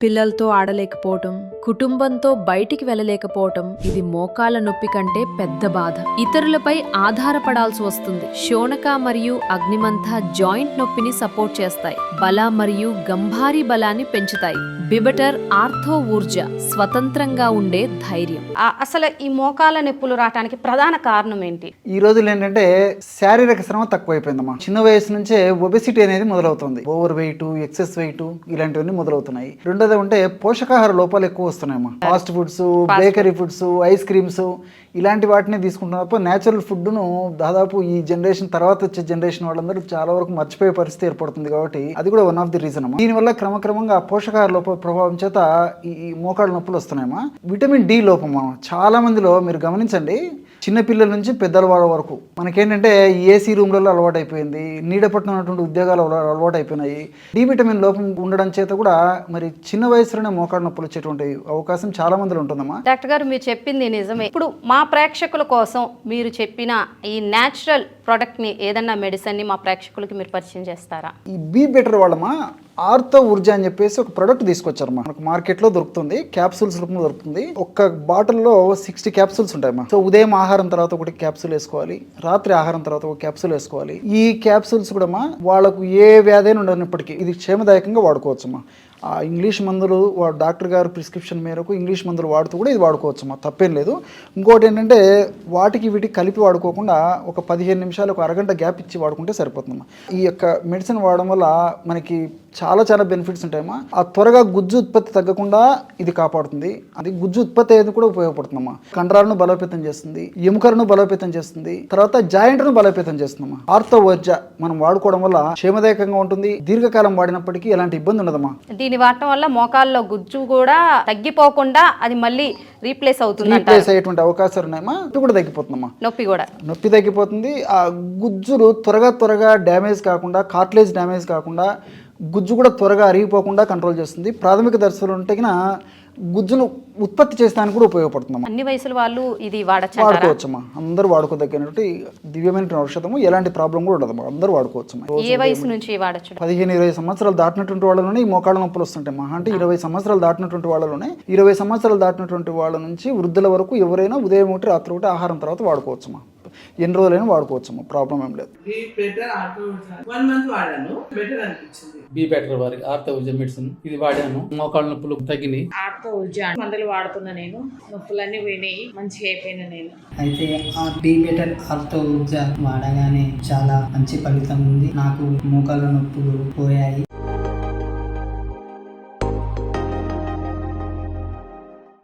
పిల్లలతో ఆడలేకపోవటం, కుటుంబంతో బయటికి వెళ్ళలేకపోవటం ఇది మోకాళ్ళ నొప్పి కంటే పెద్ద బాధ. ఇతరులపై ఆధారపడాల్సి వస్తుంది. శోణక మరియు అగ్నిమంథ జాయింట్ నొప్పిని సపోర్ట్ చేస్తాయి. బల మరియు గంభారీ బలాన్ని పెంచుతాయి. బిబటర్ ఆర్థో ఊర్జ స్వతంత్రంగా ఉండే ధైర్యం. అసలు ఈ మోకాళ్ళ నొప్పులు రావడానికి ప్రధాన కారణం ఏంటి? ఈ రోజులు ఏంటంటే శారీరక శ్రమ తక్కువైపోయిందమ్మా. చిన్న వయసు నుంచే ఒబెసిటీ అనేది మొదలవుతుంది. ఓవర్ వెయిట్, ఎక్సెస్ వెయిట్ ఇలాంటివన్నీ మొదలవుతున్నాయి. రెండోది ఉంటే పోషకాహార లోపాలు ఎక్కువ వస్తున్నాయమ్మా. Fast foods, bakery foods, ice creams ఇలాంటి వాటిని తీసుకుంటున్నప్పుడు నేచురల్ ఫుడ్ను దాదాపు ఈ జనరేషన్ తర్వాత వచ్చే జనరేషన్ వాళ్ళందరూ చాలా వరకు మర్చిపోయే పరిస్థితి ఏర్పడుతుంది. కాబట్టి అది కూడా వన్ ఆఫ్ ది రీజన్ అమ్మా. దీనివల్ల క్రమక్రమంగా పోషకాహార లోప ప్రభావం చేత ఈ మోకాళ్ళ నొప్పులు వస్తున్నాయమ్మా. విటమిన్ డి లోపమా చాలా మందిలో మీరు గమనించండి. చిన్నపిల్లల నుంచి పెద్దల వాళ్ళ వరకు మనకేంటంటే ఏసీ రూమ్లలో అలవాటు అయిపోయింది, నీడ పట్టినటువంటి ఉద్యోగాలు అలవాటు అయిపోయినాయి. డి విటమిన్ లోపం ఉండడం చేత కూడా మరి చిన్న వయసులోనే మోకాళ్ళ నొప్పులు వచ్చేటువంటి అవకాశం చాలా మందిలో ఉంటుందమ్మా. డాక్టర్ గారు మీరు చెప్పింది నిజమే. ఇప్పుడు మా ప్రేక్షకుల కోసం మీరు చెప్పిన ఈ న్యాచురల్ ప్రోడక్ట్ ని ఏదన్నా మెడిసిన్ ని మా ప్రేక్షకులకి మీరు పరిచయం చేస్తారా? ఈ బీ బెటర్ వాళ్ళమా ఆర్థో ఊర్జా అని చెప్పేసి ఒక ప్రొడక్ట్ తీసుకొచ్చారు. మనకు మార్కెట్లో దొరుకుతుంది, క్యాప్సూల్స్ రూపంలో దొరుకుతుంది. ఒక్క బాటిల్లో 60 క్యాప్సూల్స్ ఉంటాయమ్మా. సో ఉదయం ఆహారం తర్వాత ఒకటి క్యాప్సూల్ వేసుకోవాలి, రాత్రి ఆహారం తర్వాత ఒక క్యాప్సూల్ వేసుకోవాలి. ఈ క్యాప్సూల్స్ కూడా వాళ్ళకు ఏ వ్యాధైనా ఉండనప్పటికీ ఇది క్షేమదాయకంగా వాడుకోవచ్చమ్మా. ఆ ఇంగ్లీష్ మందులు డాక్టర్ గారు ప్రిస్క్రిప్షన్ మేరకు ఇంగ్లీష్ మందులు వాడుతూ కూడా ఇది వాడుకోవచ్చమ్మా, తప్పేం లేదు. ఇంకోటి ఏంటంటే వాటికి వీటికి కలిపి వాడుకోకుండా ఒక 15 నిమిషాలు ఒక అరగంట గ్యాప్ ఇచ్చి వాడుకుంటే సరిపోతుందమ్మా. ఈ యొక్క మెడిసిన్ వాడడం వల్ల మనకి చాలా చాలా బెనిఫిట్స్ ఉంటాయమ్మా. ఆ త్వరగా గుజ్జు ఉత్పత్తి తగ్గకుండా ఇది కాపాడుతుంది. అది గుజ్జు ఉత్పత్తి అయ్యేది కూడా ఉపయోగపడుతుందమ్మా. కండరాలను బలోపేతం చేస్తుంది, ఎముకలను బలోపేతం చేస్తుంది, తర్వాత జాయింట్ను బలోపేతం చేస్తుందమ్మా. ఆర్థో ఊర్జా మనం వాడుకోవడం వల్ల క్షేమదాయకంగా ఉంటుంది. దీర్ఘకాలం వాడినప్పటికీ ఎలాంటి ఇబ్బంది ఉండదమ్మా. దీన్ని వాడటం వల్ల మోకాల్లో గుజ్జు కూడా తగ్గిపోకుండా అది మళ్ళీ రీప్లేస్ అవుతుంది, రీప్లేస్ అయ్యేటువంటి అవకాశాలు ఉన్నాయమ్మా. నొప్పి కూడా తగ్గిపోతుందమ్మా. నొప్పి తగ్గిపోతుంది. ఆ గుజ్జులు త్వరగా డ్యామేజ్ కాకుండా, కార్టిలేజ్ డ్యామేజ్ కాకుండా, గుజ్జు కూడా త్వరగా అరిగిపోకుండా కంట్రోల్ చేస్తుంది. ప్రాథమిక దశలో ఉంటే గుజ్జును ఉత్పత్తి చేస్తానికి కూడా ఉపయోగపడుతుందమ్మా. అన్ని వయసుల వాళ్ళు ఇది వాడుకోవచ్చమ్మా. అందరూ వాడుకోదగినటువంటి దివ్యమైన ఔషధము. ఎలాంటి ప్రాబ్లం కూడా ఉండదమ్మా. అందరూ వాడుకోవచ్చమ్మా. ఏ వయసు నుంచి వాడచ్చు? 15-20 సంవత్సరాలు దాటినటువంటి వాళ్ళలోనే ఈ మోకాళ్ళ నొప్పులు వస్తుంటాయి. మహా అంటే 20 సంవత్సరాలు దాటినటువంటి వాళ్ళలోనే, 20 సంవత్సరాలు దాటినటువంటి వాళ్ళ నుంచి వృద్ధుల వరకు ఎవరైనా ఉదయం ఒకటి రాత్రి ఒకటి ఆహారం తర్వాత వాడుకోవచ్చమ్మా. ఎన్ని రోజులైనా వాడుకోవచ్చమ్మా, ప్రాబ్లం ఏం లేదు. బీ బెటర్ వారికి ఆర్థో ఊర్జా మెడిసిన్ ఇది వాడాను, మోకాళ్ళ నొప్పులు తగ్గినాయి. ఆర్థో ఊర్జా మందులు వాడుతున్నా, నేను నొప్పులన్నీ పోయినాయి, మంచిగా అయిపోయినా నేను. అయితే ఆ బీ బెటర్ ఆర్థో ఊర్జా వాడగానే చాలా మంచి ఫలితం ఉంది. నాకు మోకాళ్ళ నొప్పులు పోయాయి.